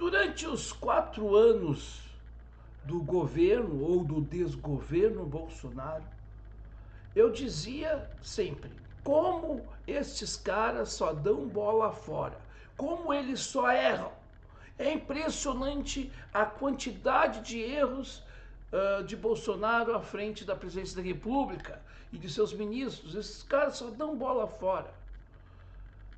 Durante os 4 anos do governo ou do desgoverno Bolsonaro, eu dizia sempre, como estes caras só dão bola fora, como eles só erram. É impressionante a quantidade de erros de Bolsonaro à frente da presidência da República e de seus ministros. Esses caras só dão bola fora.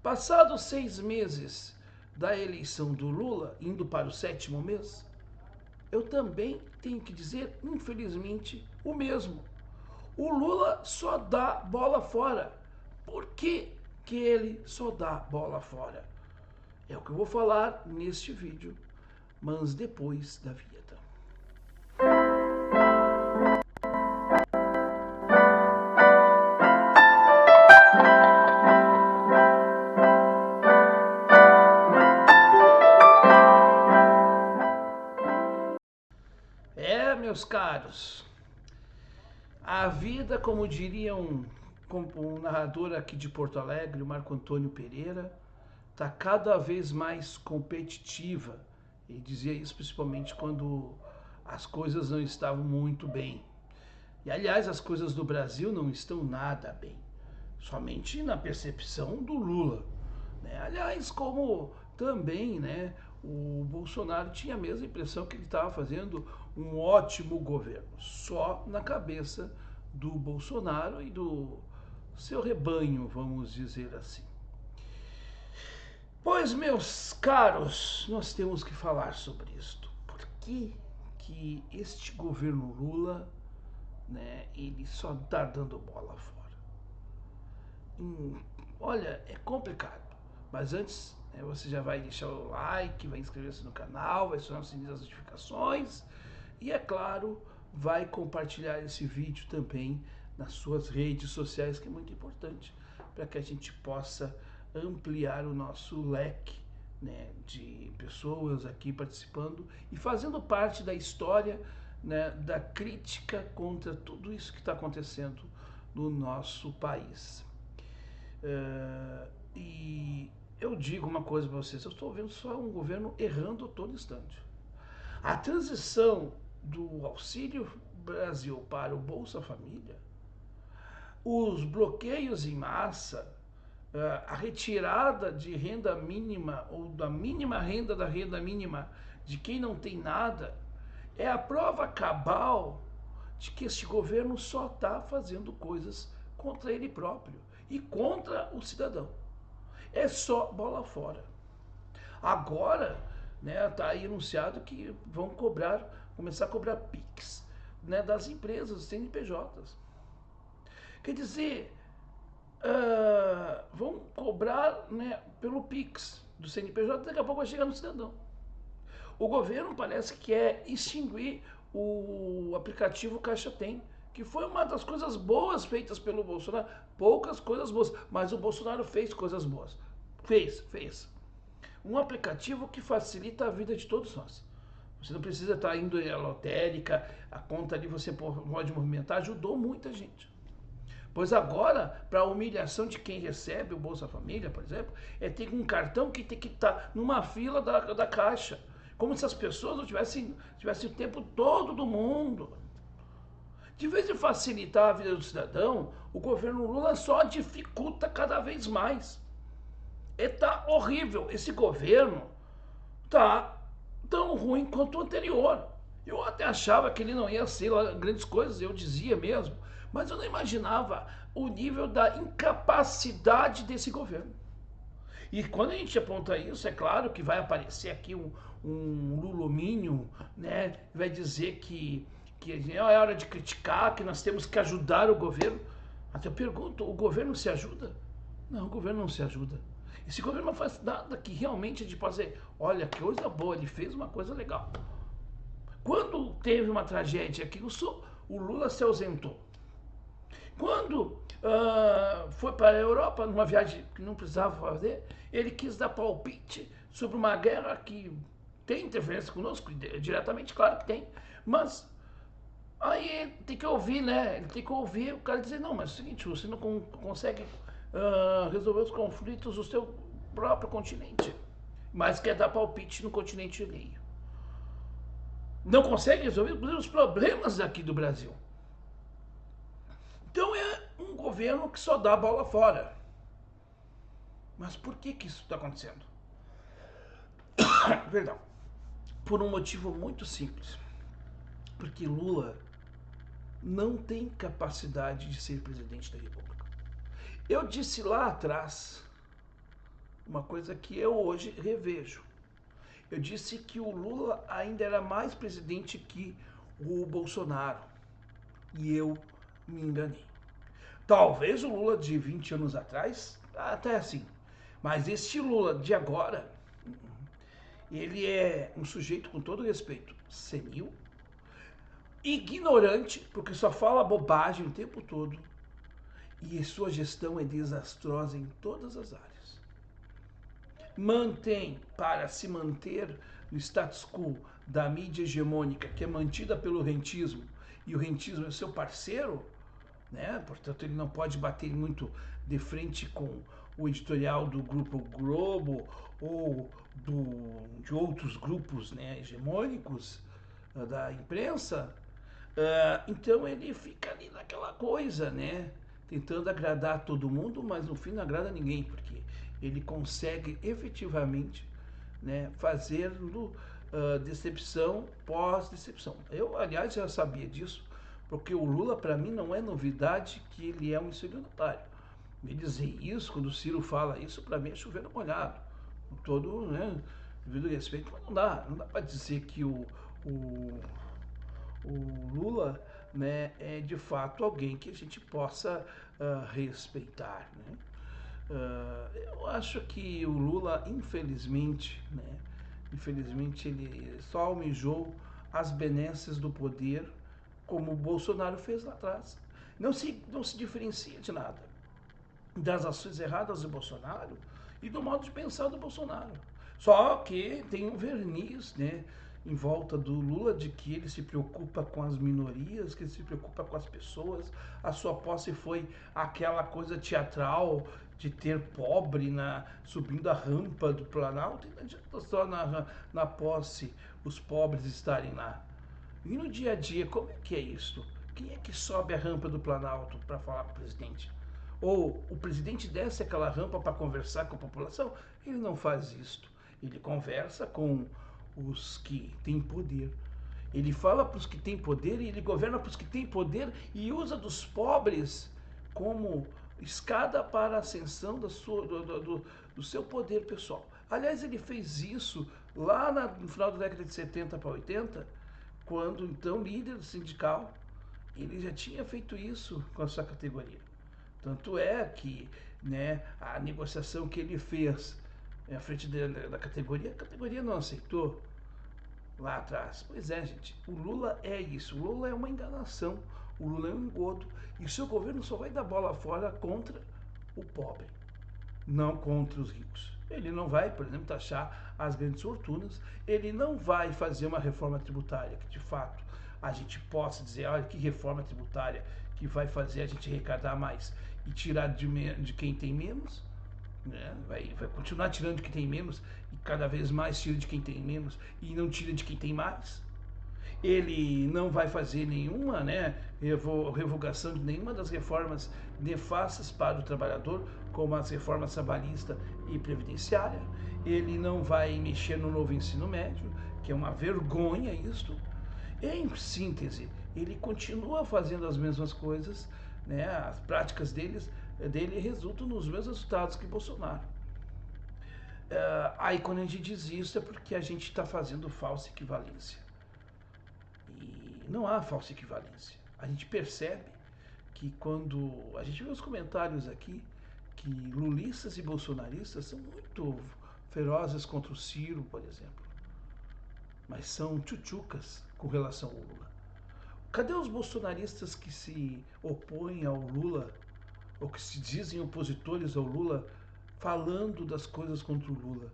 Passados 6 meses da eleição do Lula, indo para o 7º mês, eu também tenho que dizer, infelizmente, o mesmo. O Lula só dá bola fora. Por que ele só dá bola fora? É o que eu vou falar neste vídeo, mas depois da vinheta. Meus caros, a vida, como diria um narrador aqui de Porto Alegre, o Marco Antônio Pereira, está cada vez mais competitiva. Ele dizia isso principalmente quando as coisas não estavam muito bem. E, aliás, as coisas do Brasil não estão nada bem, somente na percepção do Lula, né? Aliás, como também, né, o Bolsonaro tinha a mesma impressão que ele estava fazendo um ótimo governo, só na cabeça do Bolsonaro e do seu rebanho, vamos dizer assim. Pois, meus caros, nós temos que falar sobre isto. Por que este governo Lula, né, ele só está dando bola fora? Olha, é complicado. Mas antes, você já vai deixar o like, vai inscrever-se no canal, vai acionar o sininho das notificações e, é claro, vai compartilhar esse vídeo também nas suas redes sociais, que é muito importante para que a gente possa ampliar o nosso leque, né, de pessoas aqui participando e fazendo parte da história, né, da crítica contra tudo isso que está acontecendo no nosso país. E eu digo uma coisa para vocês, eu estou vendo só um governo errando a todo instante. A transição do Auxílio Brasil para o Bolsa Família, os bloqueios em massa, a retirada de renda mínima ou da mínima renda da renda mínima de quem não tem nada, é a prova cabal de que este governo só está fazendo coisas contra ele próprio e contra o cidadão. É só bola fora. Agora, né, tá aí anunciado que vão começar a cobrar PIX, né, das empresas, CNPJs. Quer dizer, vão cobrar, né, pelo PIX do CNPJ, daqui a pouco vai chegar no cidadão. O governo parece que quer extinguir o aplicativo Caixa Tem, que foi uma das coisas boas feitas pelo Bolsonaro. Poucas coisas boas, mas o Bolsonaro fez coisas boas. Fez. Um aplicativo que facilita a vida de todos nós. Você não precisa estar indo à lotérica, a conta ali você pode movimentar, ajudou muita gente. Pois agora, para a humilhação de quem recebe o Bolsa Família, por exemplo, é ter um cartão que tem que estar numa fila da Caixa. Como se as pessoas não tivessem o tempo todo do mundo. De vez de facilitar a vida do cidadão, o governo Lula só dificulta cada vez mais. E tá horrível. Esse governo tá tão ruim quanto o anterior. Eu até achava que ele não ia ser grandes coisas, eu dizia mesmo, mas eu não imaginava o nível da incapacidade desse governo. E quando a gente aponta isso, é claro que vai aparecer aqui um lulomínio, né? Vai dizer que é hora de criticar, que nós temos que ajudar o governo. Até eu pergunto, o governo se ajuda? Não, o governo não se ajuda. Esse governo não faz nada que realmente a gente possa dizer, olha, que coisa boa, ele fez uma coisa legal. Quando teve uma tragédia aqui, o Lula se ausentou. Quando foi para a Europa, numa viagem que não precisava fazer, ele quis dar palpite sobre uma guerra que tem interferência conosco, diretamente, claro que tem, mas aí ele tem que ouvir, né? Ele tem que ouvir o cara dizer, não, mas é o seguinte, você não consegue resolver os conflitos do seu próprio continente. mas quer dar palpite no continente alheio. Não consegue resolver os problemas aqui do Brasil. Então é um governo que só dá a bola fora. Mas por que isso está acontecendo? Perdão. Por um motivo muito simples. Porque Lula não tem capacidade de ser presidente da República. Eu disse lá atrás uma coisa que eu hoje revejo. Eu disse que o Lula ainda era mais presidente que o Bolsonaro. E eu me enganei. Talvez o Lula de 20 anos atrás, até assim. Mas este Lula de agora, ele é um sujeito, com todo respeito, senil, ignorante, porque só fala bobagem o tempo todo. E sua gestão é desastrosa em todas as áreas. Mantém, para se manter no status quo da mídia hegemônica, que é mantida pelo rentismo, e o rentismo é seu parceiro, né? Portanto, ele não pode bater muito de frente com o editorial do Grupo Globo ou de outros grupos, né, hegemônicos da imprensa. Então ele fica ali naquela coisa, né? Tentando agradar todo mundo, mas no fim não agrada ninguém, porque ele consegue efetivamente, né, fazendo decepção pós-decepção. Eu, aliás, já sabia disso, porque o Lula, para mim, não é novidade que ele é um estelionatário. Me dizer isso, quando o Ciro fala isso, para mim é chover no molhado. Com todo, né, devido respeito, mas não dá para dizer que o Lula, né, é de fato alguém que a gente possa respeitar, né? Eu acho que o Lula, infelizmente, né, infelizmente ele só almejou as benesses do poder, como o Bolsonaro fez lá atrás. Não se diferencia de nada das ações erradas do Bolsonaro e do modo de pensar do Bolsonaro. Só que tem um verniz, né, em volta do Lula de que ele se preocupa com as minorias, que ele se preocupa com as pessoas. A sua posse foi aquela coisa teatral de ter pobre subindo a rampa do Planalto, e não adianta só na posse os pobres estarem lá. E no dia a dia, como é que é isso? Quem é que sobe a rampa do Planalto para falar com o presidente? Ou o presidente desce aquela rampa para conversar com a população? Ele não faz isto. Ele conversa com os que têm poder. Ele fala para os que têm poder e ele governa para os que têm poder e usa dos pobres como escada para a ascensão do seu poder pessoal. Aliás, ele fez isso lá no final da década de 70 para 80, quando então líder sindical, ele já tinha feito isso com a sua categoria. Tanto é que, né, a negociação que ele fez à frente da categoria, a categoria não aceitou lá atrás. Pois é, gente, o Lula é isso, o Lula é uma enganação, o Lula é um engodo, e o seu governo só vai dar bola fora contra o pobre, não contra os ricos. Ele não vai, por exemplo, taxar as grandes fortunas, ele não vai fazer uma reforma tributária que, de fato, a gente possa dizer, olha, que reforma tributária que vai fazer a gente arrecadar mais e tirar de quem tem menos, né? Vai continuar tirando de quem tem menos e cada vez mais tira de quem tem menos e não tira de quem tem mais. Ele não vai fazer nenhuma, né, revogação de nenhuma das reformas nefastas para o trabalhador, como as reformas trabalhista e previdenciária. Ele não vai mexer no novo ensino médio, que é uma vergonha isto. Em síntese, ele continua fazendo as mesmas coisas, né, as práticas dele resultam nos mesmos resultados que Bolsonaro. Aí quando a gente diz isso é porque a gente está fazendo falsa equivalência. E não há falsa equivalência. A gente percebe que quando a gente vê os comentários aqui, que lulistas e bolsonaristas são muito ferozes contra o Ciro, por exemplo. Mas são tchutchucas com relação ao Lula. Cadê os bolsonaristas que se opõem ao Lula, ou que se dizem opositores ao Lula, falando das coisas contra o Lula?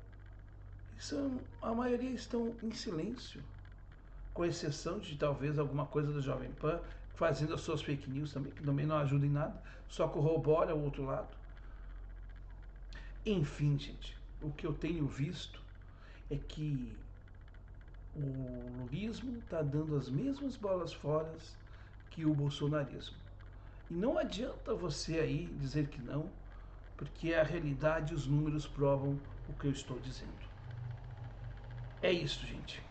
A maioria estão em silêncio, com exceção de talvez alguma coisa do Jovem Pan, fazendo as suas fake news também, que também não ajudam em nada, só corrobora o outro lado. Enfim, gente, o que eu tenho visto é que o lulismo está dando as mesmas bolas fora que o bolsonarismo. E não adianta você aí dizer que não, porque a realidade e os números provam o que eu estou dizendo. É isso, gente.